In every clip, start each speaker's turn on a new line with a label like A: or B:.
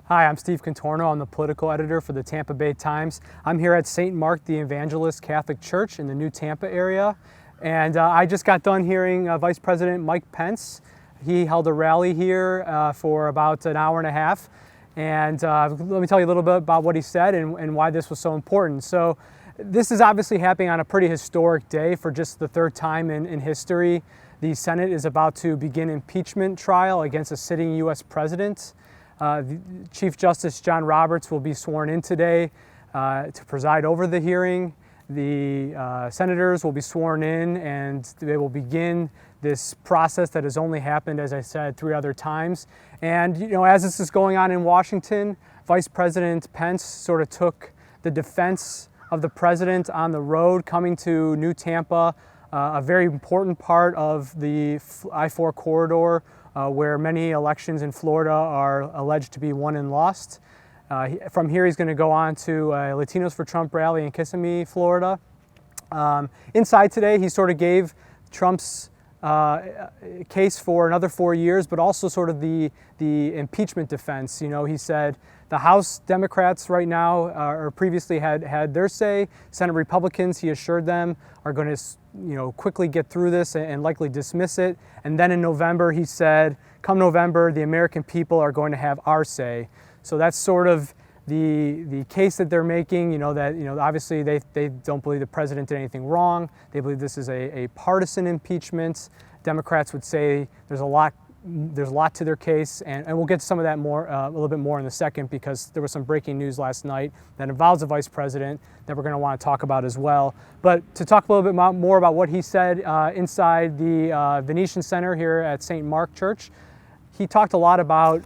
A: Hi, I'm Steve Contorno. I'm the political editor for the Tampa Bay Times. I'm here at St. Mark the Evangelist Catholic Church in the new Tampa area. And I just got done hearing Vice President Mike Pence. He held a rally here for about an hour and a half. And let me tell you a little bit about what he said and why this was so important. So this is obviously happening on a pretty historic day for just the third time in history. The Senate is about to begin impeachment trial against a sitting U.S. president. Chief Justice John Roberts will be sworn in today to preside over the hearing. The senators will be sworn in and they will begin this process that has only happened, as I said, 3 other times. And as this is going on in Washington, Vice President Pence sort of took the defense of the president on the road, coming to New Tampa, a very important part of the I-4 corridor, where many elections in Florida are alleged to be won and lost. From here, he's going to go on to a Latinos for Trump rally in Kissimmee, Florida. Inside today, he sort of gave Trump's case for another 4 years, but also sort of the impeachment defense. He said the House Democrats right now, or previously had their say. Senate Republicans, he assured them, are going to quickly get through this and likely dismiss it. And then in November, he said, come November, the American people are going to have our say. So that's sort of the case that they're making, obviously they don't believe the president did anything wrong. They believe this is a partisan impeachment. Democrats would say there's a lot to their case, and we'll get to some of that a little bit more in a second, because there was some breaking news last night that involves the vice president that we're going to want to talk about as well. But to talk a little bit more about what he said inside the Venetian Center here at St. Mark Church, he talked a lot about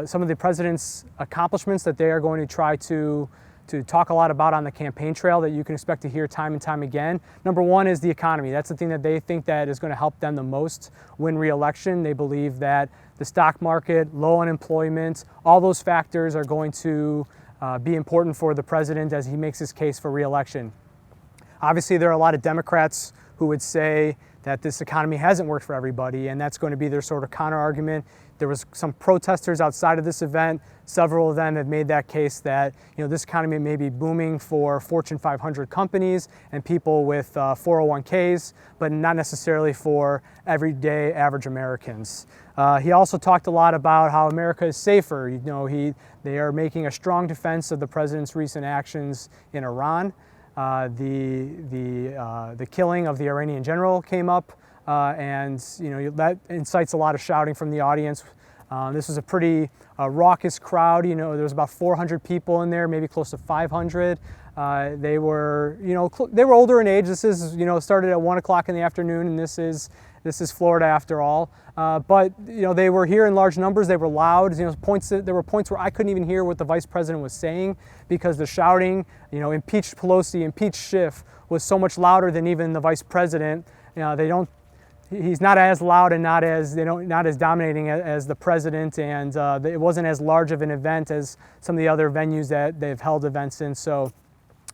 A: some of the president's accomplishments that they are going to try to talk a lot about on the campaign trail that you can expect to hear time and time again. Number one is the economy. That's the thing that they think that is going to help them the most win re-election. They believe that the stock market, low unemployment, all those factors are going to be important for the president as he makes his case for re-election. Obviously, there are a lot of Democrats who would say that this economy hasn't worked for everybody, and that's going to be their sort of counter argument. There was some protesters outside of this event. Several of them have made that case that this economy may be booming for Fortune 500 companies and people with 401ks, but not necessarily for everyday average Americans. He also talked a lot about how America is safer. They are making a strong defense of the president's recent actions in Iran. The killing of the Iranian general came up, and that incites a lot of shouting from the audience. This was a pretty raucous crowd. There was about 400 people in there, maybe close to 500. They were, they were older in age. This is, started at 1 o'clock in the afternoon, and this is Florida after all. But they were here in large numbers. They were loud. There were points where I couldn't even hear what the vice president was saying, because the shouting, impeach Pelosi, impeach Schiff, was so much louder than even the vice president. He's not as loud and not as dominating as the president, and it wasn't as large of an event as some of the other venues that they've held events in. So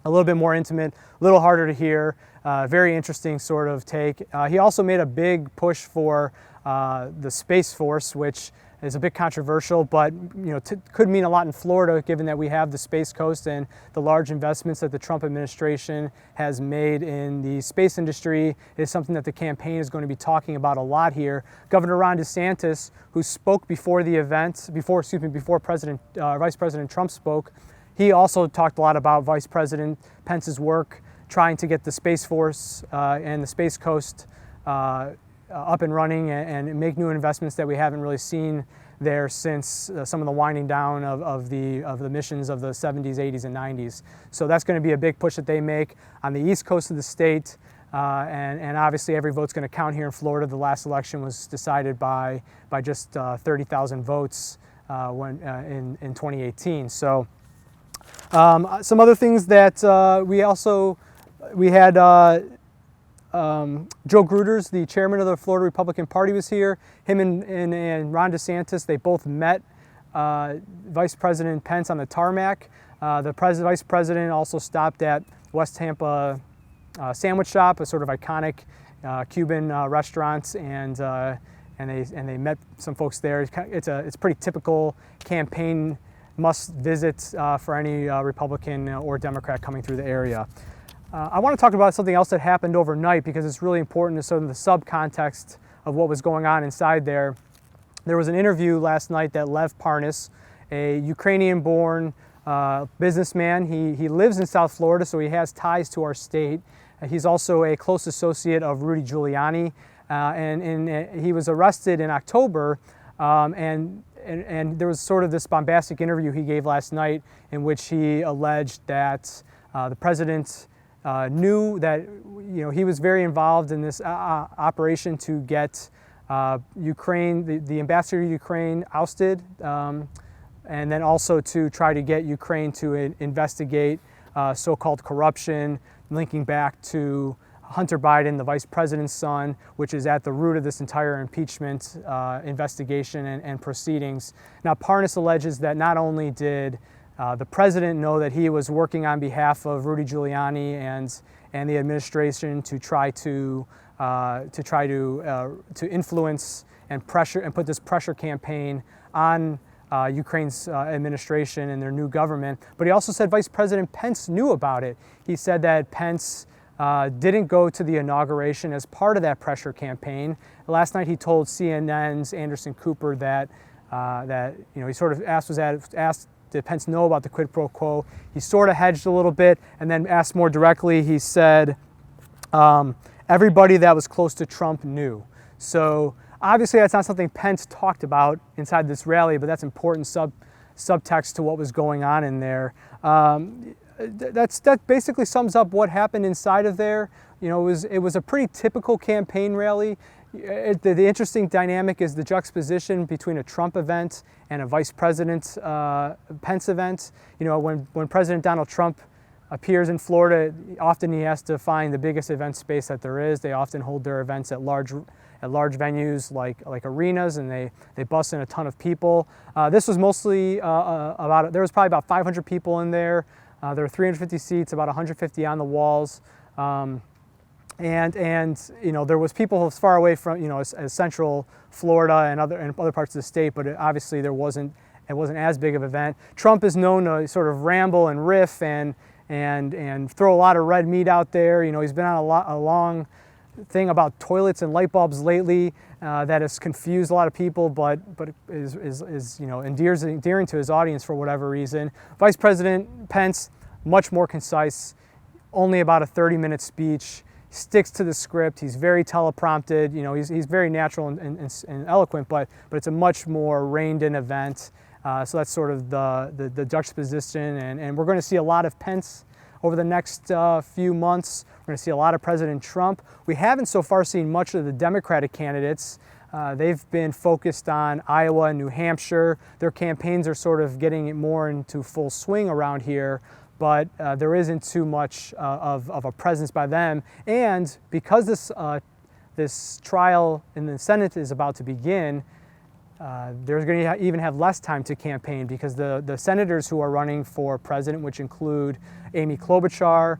A: a little bit more intimate, a little harder to hear. Very interesting sort of take. He also made a big push for the Space Force, which is a bit controversial, but could mean a lot in Florida, given that we have the Space Coast and the large investments that the Trump administration has made in the space industry is something that the campaign is going to be talking about a lot here. Governor Ron DeSantis, who spoke before the event, before Vice President Trump spoke, he also talked a lot about Vice President Pence's work trying to get the Space Force and the Space Coast up and running and make new investments that we haven't really seen there since some of the winding down of the missions of the 70s, 80s, and 90s. So that's going to be a big push that they make on the east coast of the state, and obviously every vote's going to count here in Florida. The last election was decided by just 30,000 votes in 2018. So some other things that we had. Joe Gruters, the chairman of the Florida Republican Party, was here. Him and Ron DeSantis, they both met Vice President Pence on the tarmac. The vice president also stopped at West Tampa Sandwich Shop, a sort of iconic Cuban restaurant, and they met some folks there. It's pretty typical campaign must visit for any Republican or Democrat coming through the area. I want to talk about something else that happened overnight because it's really important to sort of the subcontext of what was going on inside there. There was an interview last night that Lev Parnas, a Ukrainian-born businessman, he lives in South Florida, so he has ties to our state. He's also a close associate of Rudy Giuliani, and he was arrested in October, and there was sort of this bombastic interview he gave last night in which he alleged that the president knew that he was very involved in this operation to get Ukraine, the ambassador to Ukraine ousted, and then also to try to get Ukraine to investigate so-called corruption, linking back to Hunter Biden, the vice president's son, which is at the root of this entire impeachment investigation and proceedings. Now, Parnas alleges that not only did the president know that he was working on behalf of Rudy Giuliani and the administration to try to influence and pressure and put this pressure campaign on Ukraine's administration and their new government, but he also said Vice President Pence knew about it. He said that Pence didn't go to the inauguration as part of that pressure campaign. Last night he told CNN's Anderson Cooper that he sort of asked did Pence know about the quid pro quo. He sort of hedged a little bit and then asked more directly. He said everybody that was close to Trump knew. So obviously that's not something Pence talked about inside this rally, but that's important subtext to what was going on in there. That basically sums up what happened inside of there. It was a pretty typical campaign rally. The interesting dynamic is the juxtaposition between a Trump event and a Vice President Pence event. When President Donald Trump appears in Florida, often he has to find the biggest event space that there is. They often hold their events at large venues like arenas, and they bus in a ton of people. This was mostly there was probably about 500 people in there. There were 350 seats, about 150 on the walls. And there was people as far away from as central Florida and other parts of the state, but obviously it wasn't as big of an event. Trump is known to sort of ramble and riff and throw a lot of red meat out there. He's been on a long thing about toilets and light bulbs lately that has confused a lot of people, but is endearing to his audience for whatever reason. Vice President Pence, much more concise, only about a 30-minute speech. Sticks to the script. He's very teleprompted. He's very natural and eloquent, but it's a much more reined-in event. So that's sort of the juxtaposition, and we're going to see a lot of Pence over the next few months. We're going to see a lot of President Trump. We haven't so far seen much of the Democratic candidates. They've been focused on Iowa and New Hampshire. Their campaigns are sort of getting it more into full swing around here, but there isn't too much of a presence by them. And because this trial in the Senate is about to begin, they're going to even have less time to campaign because the senators who are running for president, which include Amy Klobuchar,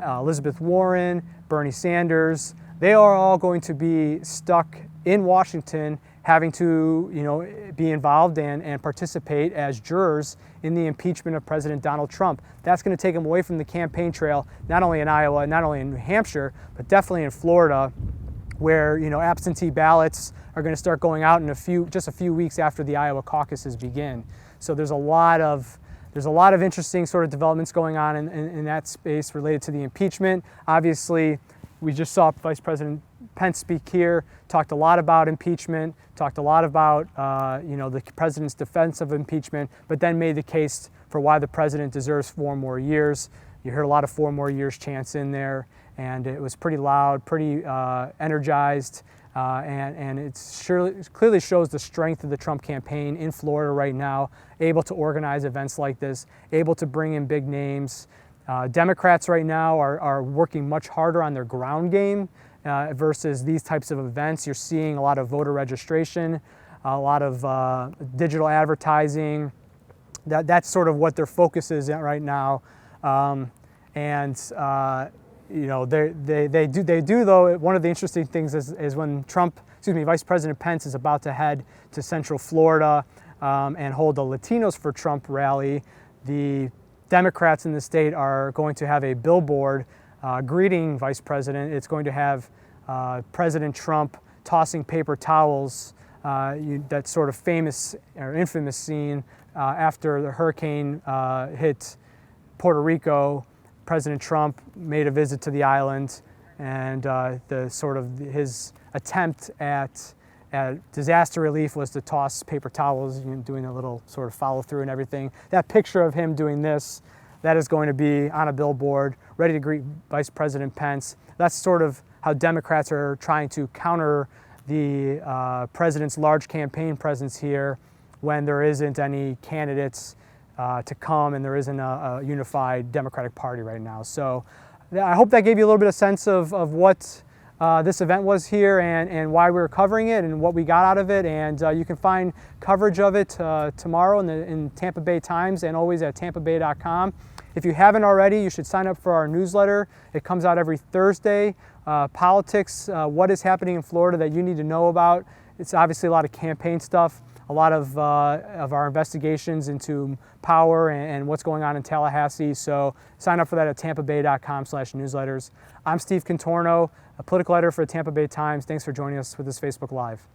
A: Elizabeth Warren, Bernie Sanders, they are all going to be stuck in Washington having to be involved and participate as jurors in the impeachment of President Donald Trump. That's going to take them away from the campaign trail, not only in Iowa, not only in New Hampshire, but definitely in Florida, where absentee ballots are going to start going out in just a few weeks after the Iowa caucuses begin. So there's a lot of interesting sort of developments going on in that space related to the impeachment. Obviously, we just saw Vice President Pence speak here, talked a lot about impeachment, talked a lot about the president's defense of impeachment, but then made the case for why the president deserves 4 more years. You heard a lot of 4 more years chants in there, and it was pretty loud, pretty energized, and it clearly shows the strength of the Trump campaign in Florida right now, able to organize events like this, able to bring in big names. Democrats right now are working much harder on their ground game versus these types of events. You're seeing a lot of voter registration, a lot of digital advertising. That's sort of what their focus is at right now. They do though. One of the interesting things is when Vice President Pence is about to head to Central Florida. and hold a Latinos for Trump rally. The Democrats in the state are going to have a billboard greeting Vice President. It's going to have President Trump tossing paper towels, that sort of famous or infamous scene after the hurricane hit Puerto Rico. President Trump made a visit to the island, and his attempt at disaster relief was to toss paper towels, doing a little sort of follow through and everything. That picture of him doing this, that is going to be on a billboard, ready to greet Vice President Pence. That's sort of how Democrats are trying to counter the president's large campaign presence here when there isn't any candidates to come and there isn't a unified Democratic Party right now. So I hope that gave you a little bit of sense of what this event was here and why we were covering it and what we got out of it. And you can find coverage of it tomorrow in Tampa Bay Times and always at tampabay.com. If you haven't already, you should sign up for our newsletter. It comes out every Thursday. Politics, what is happening in Florida that you need to know about. It's obviously a lot of campaign stuff, a lot of our investigations into power and what's going on in Tallahassee. So sign up for that at tampabay.com/newsletters. I'm Steve Contorno, a political editor for the Tampa Bay Times. Thanks for joining us with this Facebook Live.